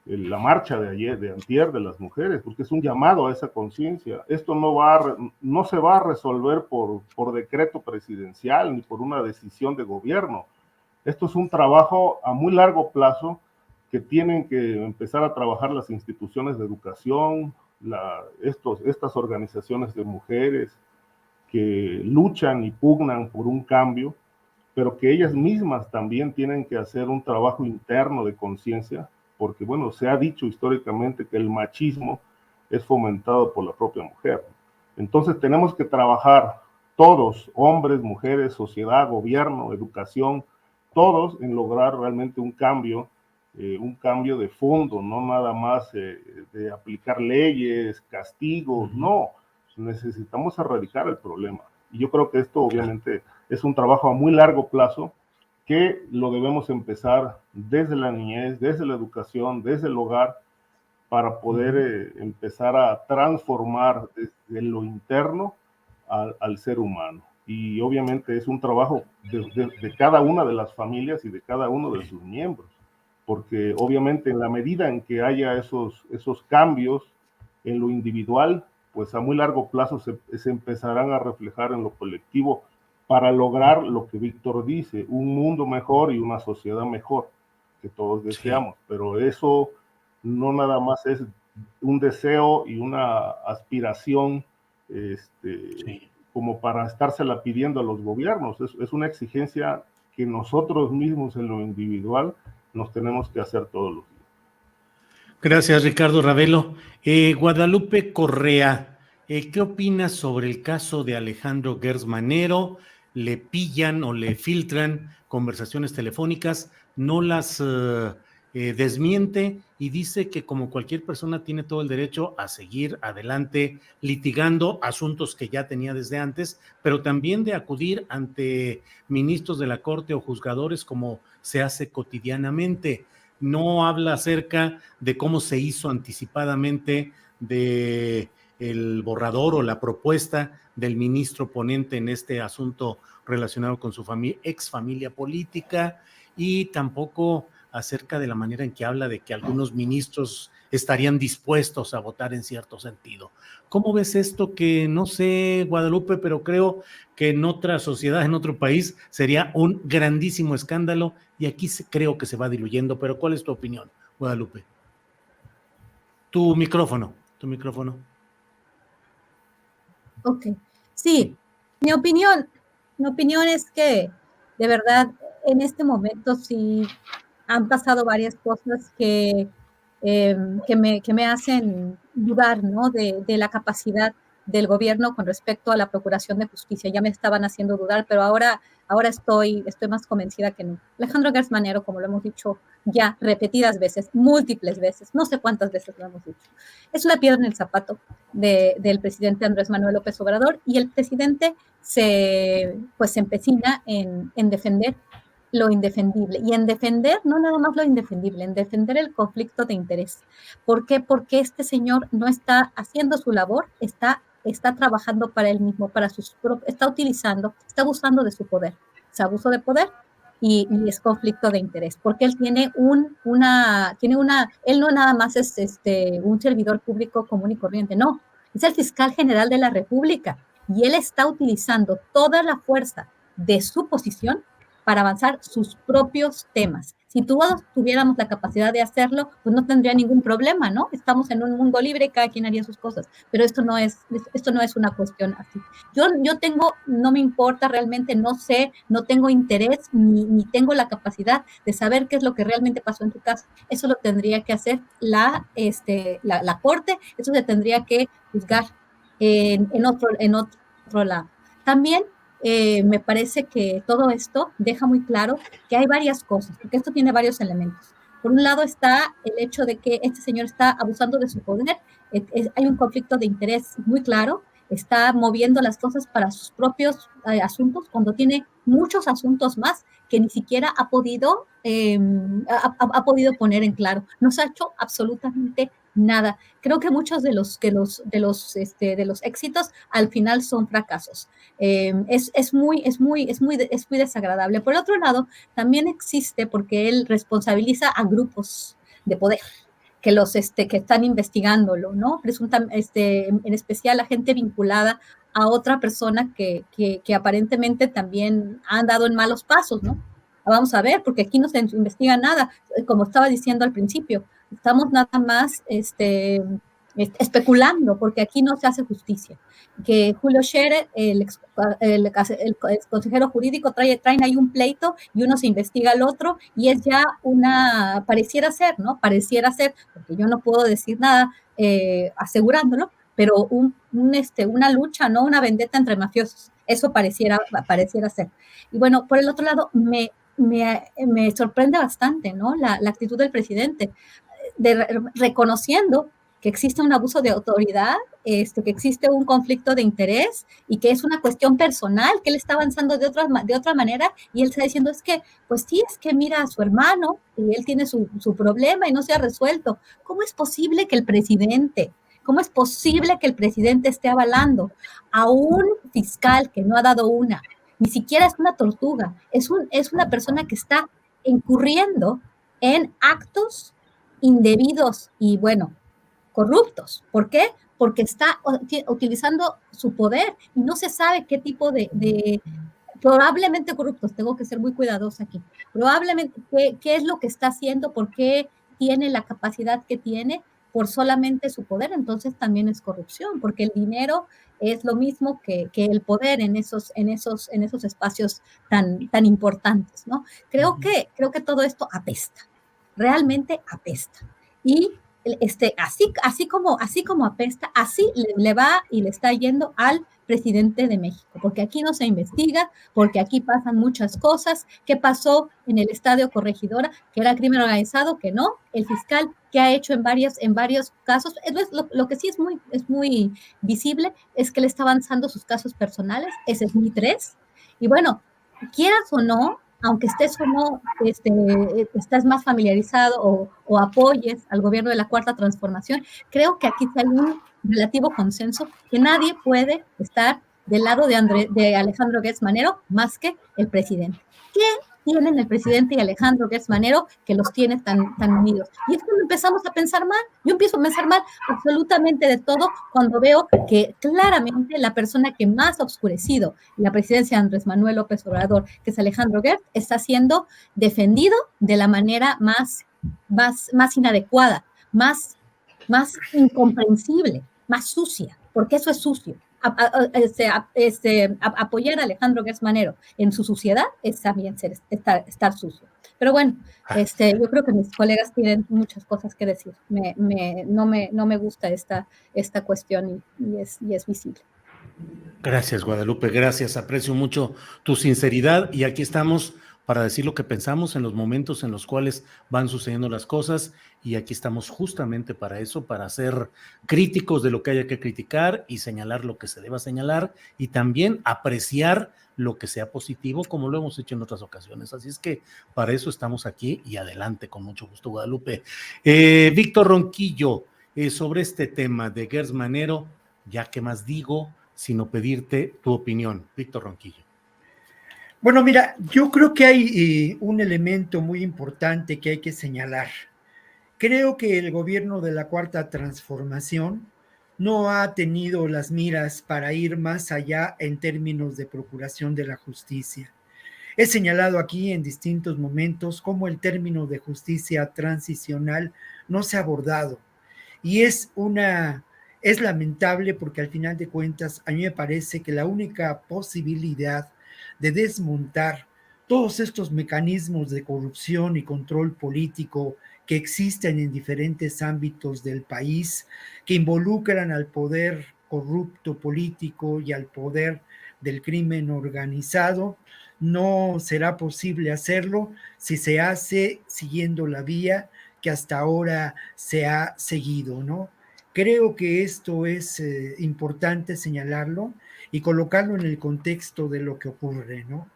la marcha de ayer, de antier de las mujeres, porque es un llamado a esa conciencia. Esto no se va a resolver por decreto presidencial ni por una decisión de gobierno. Esto es un trabajo a muy largo plazo que tienen que empezar a trabajar las instituciones de educación, estas organizaciones de mujeres que luchan y pugnan por un cambio, pero que ellas mismas también tienen que hacer un trabajo interno de conciencia, porque bueno, se ha dicho históricamente que el machismo es fomentado por la propia mujer. Entonces tenemos que trabajar todos, hombres, mujeres, sociedad, gobierno, educación, todos en lograr realmente un cambio de fondo, no nada más de aplicar leyes, castigos, no, necesitamos erradicar el problema. Y yo creo que esto obviamente es un trabajo a muy largo plazo que lo debemos empezar desde la niñez, desde la educación, desde el hogar, para poder empezar a transformar desde lo interno al ser humano. Y obviamente es un trabajo de cada una de las familias y de cada uno de sus miembros, porque obviamente en la medida en que haya esos cambios en lo individual, pues a muy largo plazo se empezarán a reflejar en lo colectivo para lograr lo que Víctor dice, un mundo mejor y una sociedad mejor, que todos deseamos. Sí. Pero eso no nada más es un deseo y una aspiración como para estársela pidiendo a los gobiernos. Es una exigencia que nosotros mismos en lo individual nos tenemos que hacer todos los días.
Gracias, Ricardo Ravelo. Guadalupe Correa, ¿qué opinas sobre el caso de Alejandro Gertz Manero? Le pillan o le filtran conversaciones telefónicas, no las desmiente y dice que como cualquier persona tiene todo el derecho a seguir adelante litigando asuntos que ya tenía desde antes, pero también de acudir ante ministros de la Corte o juzgadores como se hace cotidianamente. No habla acerca de cómo se hizo anticipadamente de el borrador o la propuesta del ministro ponente en este asunto relacionado con su ex familia política, y tampoco acerca de la manera en que habla de que algunos ministros estarían dispuestos a votar en cierto sentido. ¿Cómo ves esto? Que no sé, Guadalupe, pero creo que en otra sociedad, en otro país, sería un grandísimo escándalo y aquí creo que se va diluyendo. Pero ¿cuál es tu opinión, Guadalupe? Tu micrófono.
Ok, sí, mi opinión es que de verdad en este momento sí han pasado varias cosas que me hacen dudar, ¿no? de la capacidad del gobierno con respecto a la procuración de justicia. Ya me estaban haciendo dudar, pero ahora estoy más convencida que no. Alejandro Gertz Manero, como lo hemos dicho ya repetidas veces, múltiples veces, no sé cuántas veces lo hemos dicho, es una piedra en el zapato del presidente Andrés Manuel López Obrador, y el presidente se empecina en defender lo indefendible, y en defender, no nada más lo indefendible, en defender el conflicto de interés. ¿Por qué? Porque este señor no está haciendo su labor, está trabajando para él mismo, está abusando de su poder. Es abuso de poder y es conflicto de interés, porque él tiene él no nada más es un servidor público común y corriente, no, es el fiscal general de la República, y él está utilizando toda la fuerza de su posición para avanzar sus propios temas. Si todos tuviéramos la capacidad de hacerlo, pues no tendría ningún problema, ¿no? Estamos en un mundo libre y cada quien haría sus cosas, pero esto no es una cuestión así. Yo no me importa realmente, no sé, no tengo interés, ni tengo la capacidad de saber qué es lo que realmente pasó en tu casa. Eso lo tendría que hacer la Corte, eso se tendría que juzgar en otro lado. También me parece que todo esto deja muy claro que hay varias cosas, porque esto tiene varios elementos. Por un lado está el hecho de que este señor está abusando de su poder, hay un conflicto de interés muy claro, está moviendo las cosas para sus propios asuntos, cuando tiene muchos asuntos más que ni siquiera ha podido poner en claro. No se ha hecho absolutamente nada. Creo que muchos de los éxitos al final son fracasos. Es muy desagradable. Por otro lado, también existe porque él responsabiliza a grupos de poder, que están investigándolo, ¿no? En especial la gente vinculada a otra persona que aparentemente también ha andado en malos pasos, ¿no? Vamos a ver, porque aquí no se investiga nada, como estaba diciendo al principio, estamos nada más especulando, porque aquí no se hace justicia. Que Julio Scherer, el consejero jurídico, traen ahí un pleito y uno se investiga al otro y es ya pareciera ser, ¿no? Pareciera ser, porque yo no puedo decir nada asegurándolo, pero una lucha, ¿no? Una vendetta entre mafiosos. Eso pareciera ser. Y bueno, por el otro lado, me sorprende bastante, ¿no? La actitud del presidente, reconociendo que existe un abuso de autoridad, que existe un conflicto de interés y que es una cuestión personal, que él está avanzando de otra manera y él está diciendo pues sí, es que mira a su hermano y él tiene su problema y no se ha resuelto. ¿Cómo es posible que el presidente esté avalando a un fiscal que no ha dado una? Ni siquiera es una tortuga, es una persona que está incurriendo en actos indebidos y, bueno, corruptos. ¿Por qué? Porque está utilizando su poder y no se sabe qué tipo probablemente corruptos, tengo que ser muy cuidadosa aquí, probablemente qué es lo que está haciendo, por qué tiene la capacidad que tiene por solamente su poder, entonces también es corrupción, porque el dinero es lo mismo que el poder en esos espacios tan importantes, ¿no? Creo que todo esto apesta, realmente apesta. Y así como apesta, así le va y le está yendo al presidente de México, porque aquí no se investiga, porque aquí pasan muchas cosas. ¿Qué pasó en el Estadio Corregidora? Que era crimen organizado, que no. El fiscal que ha hecho en varios casos, lo que sí es muy visible es que le está avanzando sus casos personales, ese es mi 3. Y bueno, quieras o no, aunque estés o no, estás más familiarizado o apoyes al gobierno de la Cuarta Transformación, creo que aquí hay un relativo consenso que nadie puede estar del lado de Alejandro Gertz Manero más que el presidente. ¿Qué tienen el presidente y Alejandro Gertz Manero que los tiene tan unidos? Y es cuando empezamos a pensar mal. Yo empiezo a pensar mal absolutamente de todo cuando veo que claramente la persona que más ha oscurecido la presidencia de Andrés Manuel López Obrador, que es Alejandro Gertz, está siendo defendido de la manera más inadecuada, más incomprensible, más sucia, porque eso es sucio. Apoyar a Alejandro Gertz Manero en su suciedad es también estar sucio. Pero bueno, yo creo que mis colegas tienen muchas cosas que decir. No me gusta esta cuestión y es visible.
Gracias, Guadalupe, gracias. Aprecio mucho tu sinceridad y aquí estamos para decir lo que pensamos en los momentos en los cuales van sucediendo las cosas y aquí estamos justamente para eso, para ser críticos de lo que haya que criticar y señalar lo que se deba señalar y también apreciar lo que sea positivo como lo hemos hecho en otras ocasiones. Así es que para eso estamos aquí y adelante, con mucho gusto, Guadalupe. Víctor Ronquillo, sobre este tema de Gertz Manero, ya que más digo, sino pedirte tu opinión. Víctor Ronquillo.
Bueno, mira, yo creo que hay un elemento muy importante que hay que señalar. Creo que el gobierno de la Cuarta Transformación no ha tenido las miras para ir más allá en términos de procuración de la justicia. He señalado aquí en distintos momentos cómo el término de justicia transicional no se ha abordado. Y es lamentable porque al final de cuentas a mí me parece que la única posibilidad de desmontar todos estos mecanismos de corrupción y control político que existen en diferentes ámbitos del país, que involucran al poder corrupto político y al poder del crimen organizado, no será posible hacerlo si se hace siguiendo la vía que hasta ahora se ha seguido, ¿no? Creo que esto es importante señalarlo y colocarlo en el contexto de lo que ocurre, ¿no?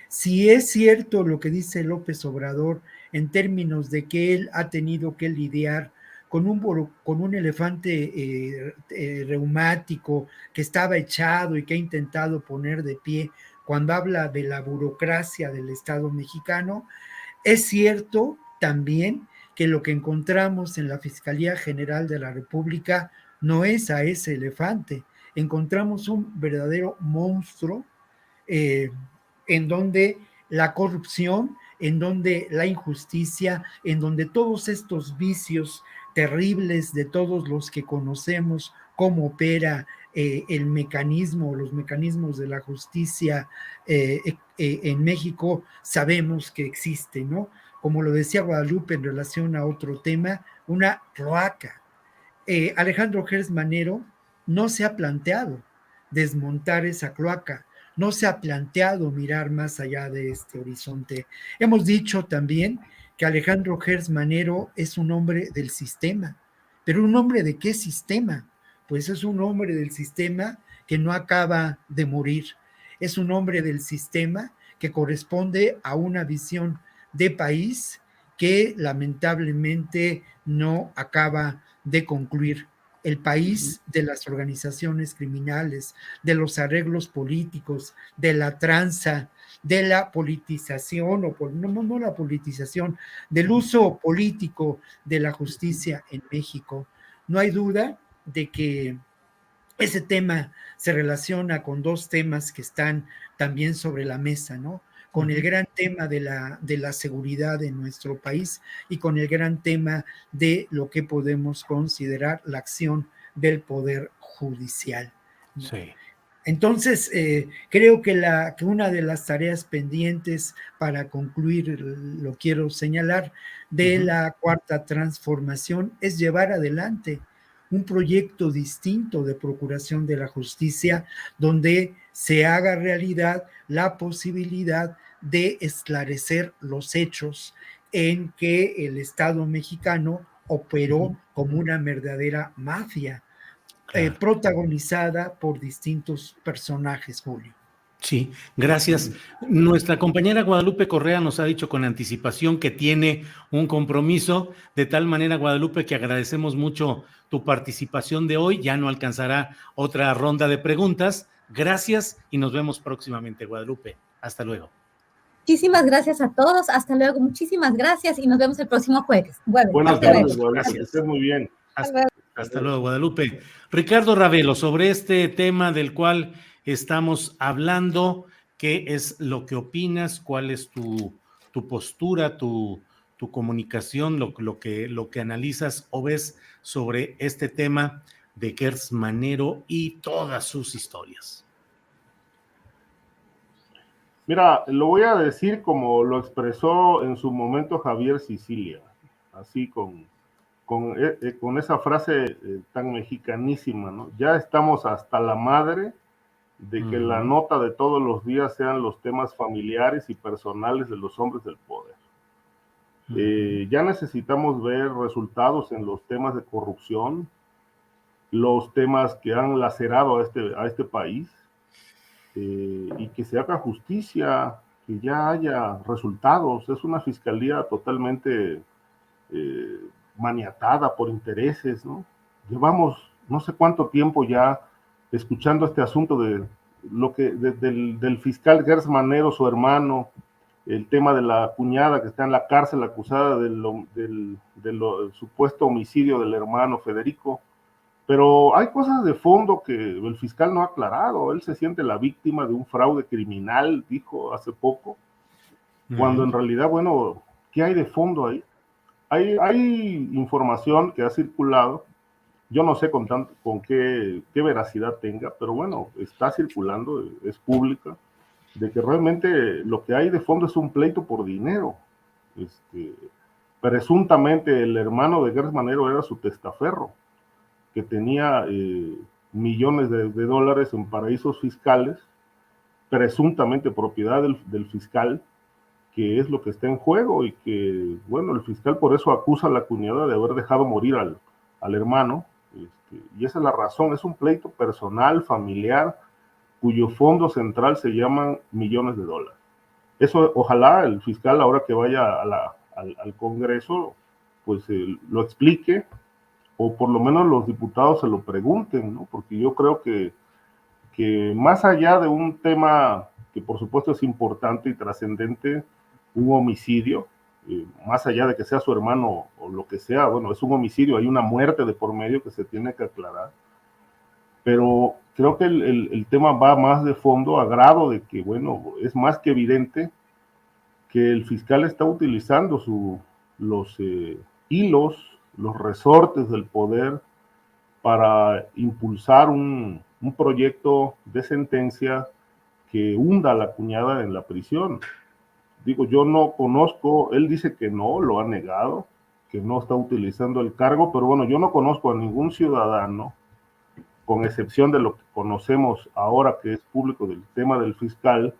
Si es cierto lo que dice López Obrador en términos de que él ha tenido que lidiar con un elefante reumático que estaba echado y que ha intentado poner de pie cuando habla de la burocracia del Estado mexicano, es cierto también que lo que encontramos en la Fiscalía General de la República no es a ese elefante. Encontramos un verdadero monstruo en donde la corrupción, en donde la injusticia, en donde todos estos vicios terribles de todos los que conocemos cómo opera el mecanismo, los mecanismos de la justicia en México, sabemos que existe, ¿no? Como lo decía Guadalupe en relación a otro tema, una cloaca. Alejandro Gers Manero no se ha planteado desmontar esa cloaca, no se ha planteado mirar más allá de este horizonte. Hemos dicho también que Alejandro Gers Manero es un hombre del sistema, pero ¿un hombre de qué sistema? Pues es un hombre del sistema que no acaba de morir, es un hombre del sistema que corresponde a una visión de país que lamentablemente no acaba de concluir. El país de las organizaciones criminales, de los arreglos políticos, de la tranza, de la politización, no la politización, del uso político de la justicia en México. No hay duda de que ese tema se relaciona con dos temas que están también sobre la mesa, ¿no? Con el gran tema de la seguridad en nuestro país y con el gran tema de lo que podemos considerar la acción del Poder Judicial, ¿no?
Sí.
Entonces, creo que una de las tareas pendientes para concluir, lo quiero señalar, de la Cuarta Transformación es llevar adelante un proyecto distinto de procuración de la justicia donde se haga realidad la posibilidad de esclarecer los hechos en que el Estado mexicano operó como una verdadera mafia, claro, protagonizada por distintos personajes, Julio.
Sí, gracias. Nuestra compañera Guadalupe Correa nos ha dicho con anticipación que tiene un compromiso, de tal manera, Guadalupe, que agradecemos mucho tu participación de hoy. Ya no alcanzará otra ronda de preguntas. Gracias y nos vemos próximamente, Guadalupe. Hasta luego.
Muchísimas gracias a todos. Hasta luego. Muchísimas gracias y nos vemos el próximo jueves. Bueno,
buenas tardes, Guadalupe. Que estés muy bien.
Hasta luego, Guadalupe. Ricardo Ravelo, sobre este tema del cual estamos hablando, ¿qué es lo que opinas? ¿Cuál es tu postura, tu comunicación, lo que analizas o ves sobre este tema de Gers Manero y todas sus historias?
Mira, lo voy a decir como lo expresó en su momento Javier Sicilia, así con esa frase tan mexicanísima, ¿no? Ya estamos hasta la madre de que la nota de todos los días sean los temas familiares y personales de los hombres del poder. Ya necesitamos ver resultados en los temas de corrupción, los temas que han lacerado a este país, y que se haga justicia, que ya haya resultados. Es una fiscalía totalmente maniatada por intereses, ¿no? Llevamos no sé cuánto tiempo ya escuchando este asunto de del fiscal Gers Manero, su hermano, el tema de la cuñada que está en la cárcel acusada del supuesto homicidio del hermano Federico. Pero hay cosas de fondo que el fiscal no ha aclarado. Él se siente la víctima de un fraude criminal, dijo hace poco, cuando en realidad, bueno, ¿qué hay de fondo ahí? Hay información que ha circulado, yo no sé con qué veracidad tenga, pero bueno, está circulando, es pública, de que realmente lo que hay de fondo es un pleito por dinero. Presuntamente el hermano de Gers Manero era su testaferro, que tenía millones de dólares en paraísos fiscales, presuntamente propiedad del fiscal, que es lo que está en juego, y que, bueno, el fiscal por eso acusa a la cuñada de haber dejado morir al hermano, y esa es la razón. Es un pleito personal, familiar, cuyo fondo central se llaman millones de dólares. Eso, ojalá el fiscal, ahora que vaya al Congreso, pues lo explique, o por lo menos los diputados se lo pregunten, ¿no? Porque yo creo que más allá de un tema que por supuesto es importante y trascendente, un homicidio, más allá de que sea su hermano o lo que sea, bueno, es un homicidio, hay una muerte de por medio que se tiene que aclarar. Pero creo que el tema va más de fondo a grado de que, bueno, es más que evidente que el fiscal está utilizando los hilos, los resortes del poder para impulsar un proyecto de sentencia que hunda a la cuñada en la prisión. Digo, yo no conozco, él dice que no, lo ha negado, que no está utilizando el cargo, pero bueno, yo no conozco a ningún ciudadano, con excepción de lo que conocemos ahora que es público del tema del fiscal,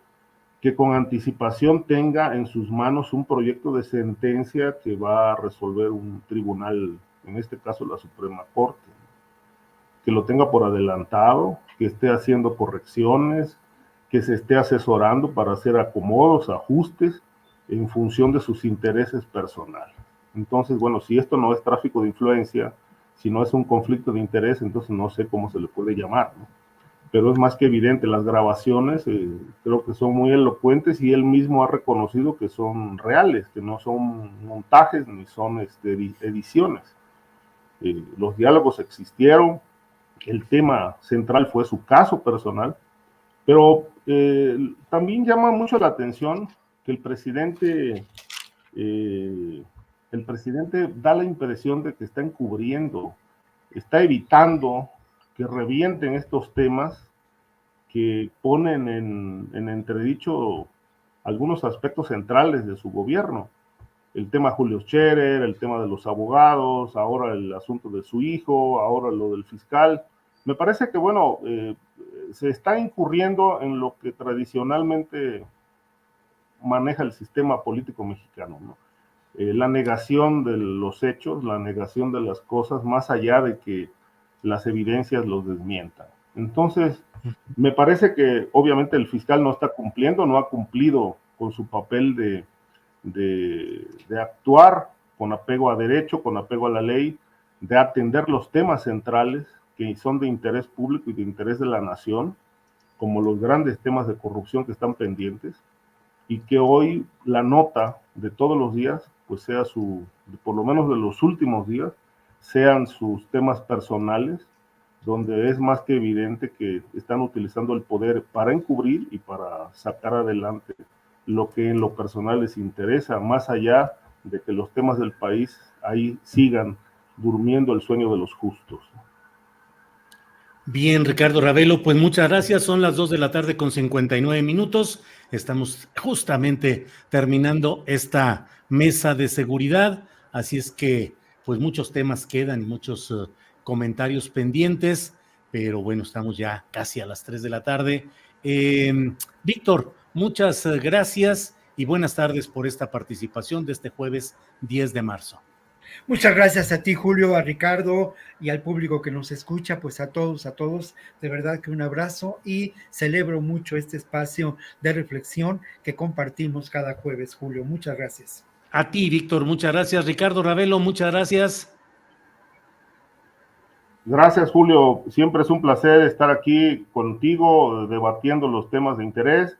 que con anticipación tenga en sus manos un proyecto de sentencia que va a resolver un tribunal, en este caso la Suprema Corte, que lo tenga por adelantado, que esté haciendo correcciones, que se esté asesorando para hacer acomodos, ajustes en función de sus intereses personales. Entonces, bueno, si esto no es tráfico de influencia, si no es un conflicto de interés, entonces no sé cómo se le puede llamar, ¿no? Pero es más que evidente, las grabaciones creo que son muy elocuentes y él mismo ha reconocido que son reales, que no son montajes ni son ediciones. Los diálogos existieron, el tema central fue su caso personal, pero también llama mucho la atención que el presidente da la impresión de que está encubriendo, está evitando que revienten estos temas que ponen en entredicho algunos aspectos centrales de su gobierno. El tema Julio Scherer, el tema de los abogados, ahora el asunto de su hijo, ahora lo del fiscal. Me parece que, bueno, se está incurriendo en lo que tradicionalmente maneja el sistema político mexicano, ¿no? La negación de los hechos, la negación de las cosas, más allá de que las evidencias los desmientan. Entonces, me parece que obviamente el fiscal no está cumpliendo, no ha cumplido con su papel de actuar con apego a derecho, con apego a la ley, de atender los temas centrales que son de interés público y de interés de la nación, como los grandes temas de corrupción que están pendientes, y que hoy la nota de todos los días, pues sea por lo menos de los últimos días, sean sus temas personales, donde es más que evidente que están utilizando el poder para encubrir y para sacar adelante lo que en lo personal les interesa, más allá de que los temas del país ahí sigan durmiendo el sueño de los justos.
Bien, Ricardo Ravelo, pues muchas gracias. Son las 2:59 p.m. Estamos justamente terminando esta mesa de seguridad, así es que pues muchos temas quedan y muchos comentarios pendientes, pero bueno, estamos ya casi a las 3 de la tarde. Víctor, muchas gracias y buenas tardes por esta participación de este jueves 10 de marzo.
Muchas gracias a ti, Julio, a Ricardo y al público que nos escucha, pues a todos, de verdad que un abrazo y celebro mucho este espacio de reflexión que compartimos cada jueves, Julio. Muchas gracias.
A ti, Víctor, muchas gracias. Ricardo Ravelo, muchas gracias.
Gracias, Julio. Siempre es un placer estar aquí contigo debatiendo los temas de interés.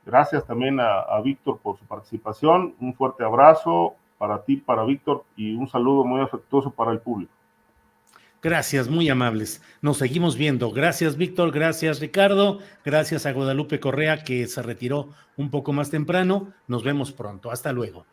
Gracias también a Víctor por su participación. Un fuerte abrazo para ti, para Víctor, y un saludo muy afectuoso para el público.
Gracias, muy amables. Nos seguimos viendo. Gracias, Víctor. Gracias, Ricardo. Gracias a Guadalupe Correa, que se retiró un poco más temprano. Nos vemos pronto. Hasta luego.